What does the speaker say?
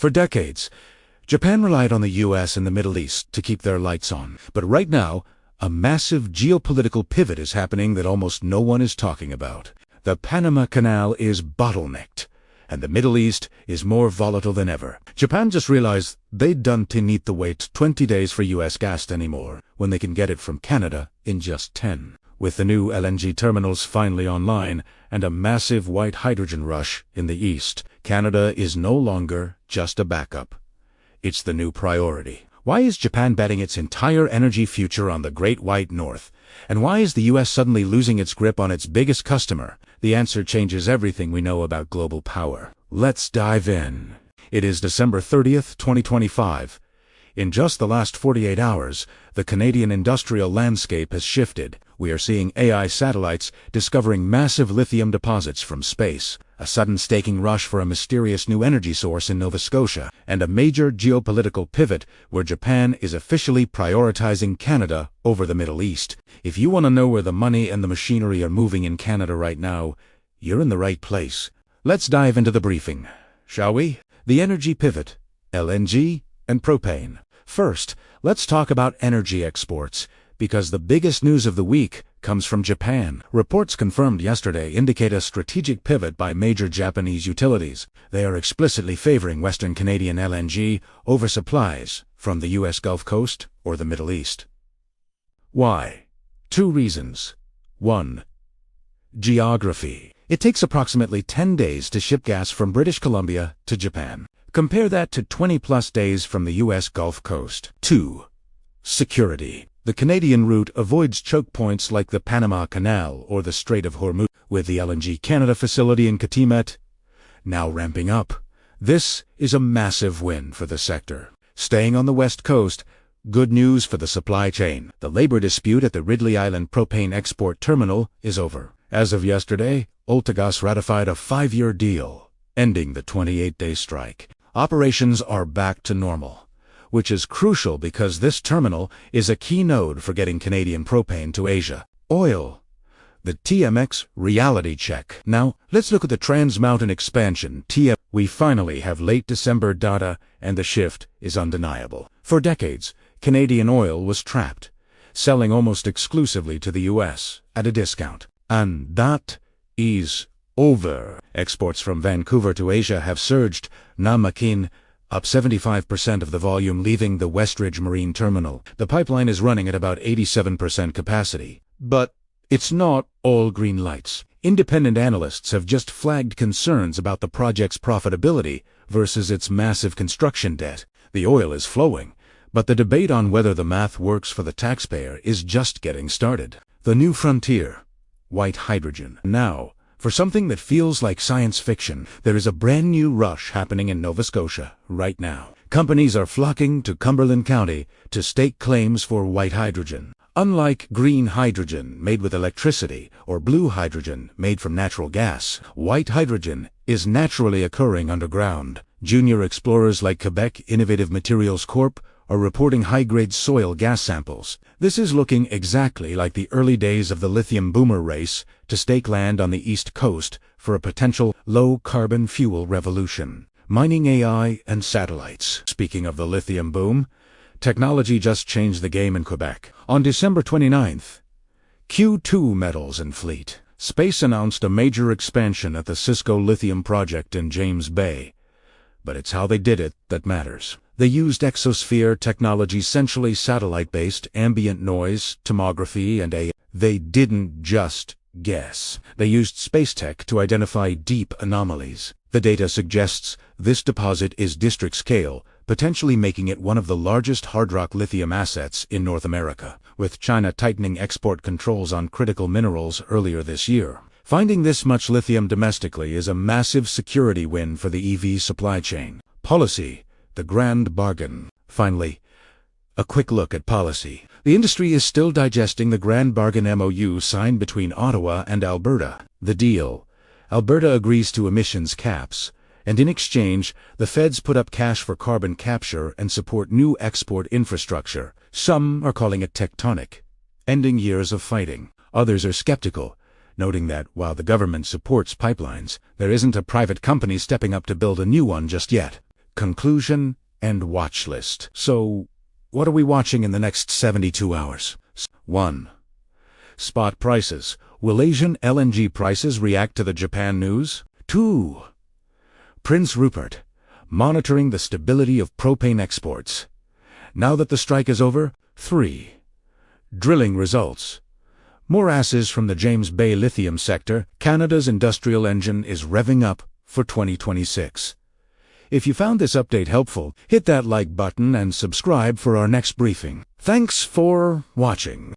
For decades, Japan relied on the US and the Middle East to keep their lights on. But right now, a massive geopolitical pivot is happening that almost no one is talking about. The Panama Canal is bottlenecked, and the Middle East is more volatile than ever. Japan just realized they don't need to wait 20 days for US gas anymore, when they can get it from Canada in just 10. With the new LNG terminals finally online and a massive white hydrogen rush in the East, Canada is no longer just a backup. It's the new priority. Why is Japan betting its entire energy future on the Great White North? And why is the US suddenly losing its grip on its biggest customer? The answer changes everything we know about global power. Let's dive in. It is December 30th, 2025. In just the last 48 hours, the Canadian industrial landscape has shifted. We are seeing AI satellites discovering massive lithium deposits from space, a sudden staking rush for a mysterious new energy source in Nova Scotia, and a major geopolitical pivot where Japan is officially prioritizing Canada over the Middle East. If you want to know where the money and the machinery are moving in Canada right now, you're in the right place. Let's dive into the briefing, shall we? The energy pivot, LNG, and propane. First, let's talk about energy exports, because the biggest news of the week comes from Japan. Reports confirmed yesterday indicate a strategic pivot by major Japanese utilities. They are explicitly favoring Western Canadian LNG over supplies from the US Gulf Coast or the Middle East. Why? Two reasons. 1. Geography. It takes approximately 10 days to ship gas from British Columbia to Japan. Compare that to 20-plus days from the US Gulf Coast. 2. Security. The Canadian route avoids choke points like the Panama Canal or the Strait of Hormuz. With the LNG Canada facility in Kitimat now ramping up, this is a massive win for the sector. Staying on the West Coast, good news for the supply chain. The labor dispute at the Ridley Island propane export terminal is over. As of yesterday, Ultigas ratified a 5-year deal, ending the 28-day strike. Operations are back to normal, which is crucial because this terminal is a key node for getting Canadian propane to Asia. Oil. The TMX reality check. Now, let's look at the Trans Mountain expansion, TMX. We finally have late December data, and the shift is undeniable. For decades, Canadian oil was trapped, selling almost exclusively to the US at a discount. And that is over. Exports from Vancouver to Asia have surged, Namakin up 75% of the volume leaving the Westridge Marine Terminal. The pipeline is running at about 87% capacity. But it's not all green lights. Independent analysts have just flagged concerns about the project's profitability versus its massive construction debt. The oil is flowing, but the debate on whether the math works for the taxpayer is just getting started. The new frontier. White hydrogen. Now, for something that feels like science fiction, there is a brand new rush happening in Nova Scotia right now. Companies are flocking to Cumberland County to stake claims for white hydrogen. Unlike green hydrogen made with electricity or blue hydrogen made from natural gas, white hydrogen is naturally occurring underground. Junior explorers like Quebec Innovative Materials Corp. Are reporting high-grade soil gas samples. This is looking exactly like the early days of the lithium boomer race to stake land on the East Coast for a potential low-carbon fuel revolution. Mining, AI, and satellites. Speaking of the lithium boom, technology just changed the game in Quebec. On December 29th, Q2 Metals and Fleet Space announced a major expansion at the Cisco Lithium project in James Bay. But it's how they did it that matters. They used exosphere technology, essentially satellite-based ambient noise, tomography, and AI. They didn't just guess. They used space tech to identify deep anomalies. The data suggests this deposit is district scale, potentially making it one of the largest hard rock lithium assets in North America, with China tightening export controls on critical minerals earlier this year. Finding this much lithium domestically is a massive security win for the EV supply chain. Policy. The grand bargain. Finally, a quick look at policy. The industry is still digesting the grand bargain MOU signed between Ottawa and Alberta. The deal. Alberta agrees to emissions caps, and in exchange, the feds put up cash for carbon capture and support new export infrastructure. Some are calling it tectonic, ending years of fighting. Others are skeptical, noting that while the government supports pipelines, there isn't a private company stepping up to build a new one just yet. conclusion, and watch list. So, what are we watching in the next 72 hours? 1. Spot prices. Will Asian LNG prices react to the Japan news? 2. Prince Rupert, monitoring the stability of propane exports. Now that the strike is over? 3. Drilling results. More asses from the James Bay lithium sector. Canada's industrial engine is revving up for 2026. If you found this update helpful, hit that like button and subscribe for our next briefing. Thanks for watching.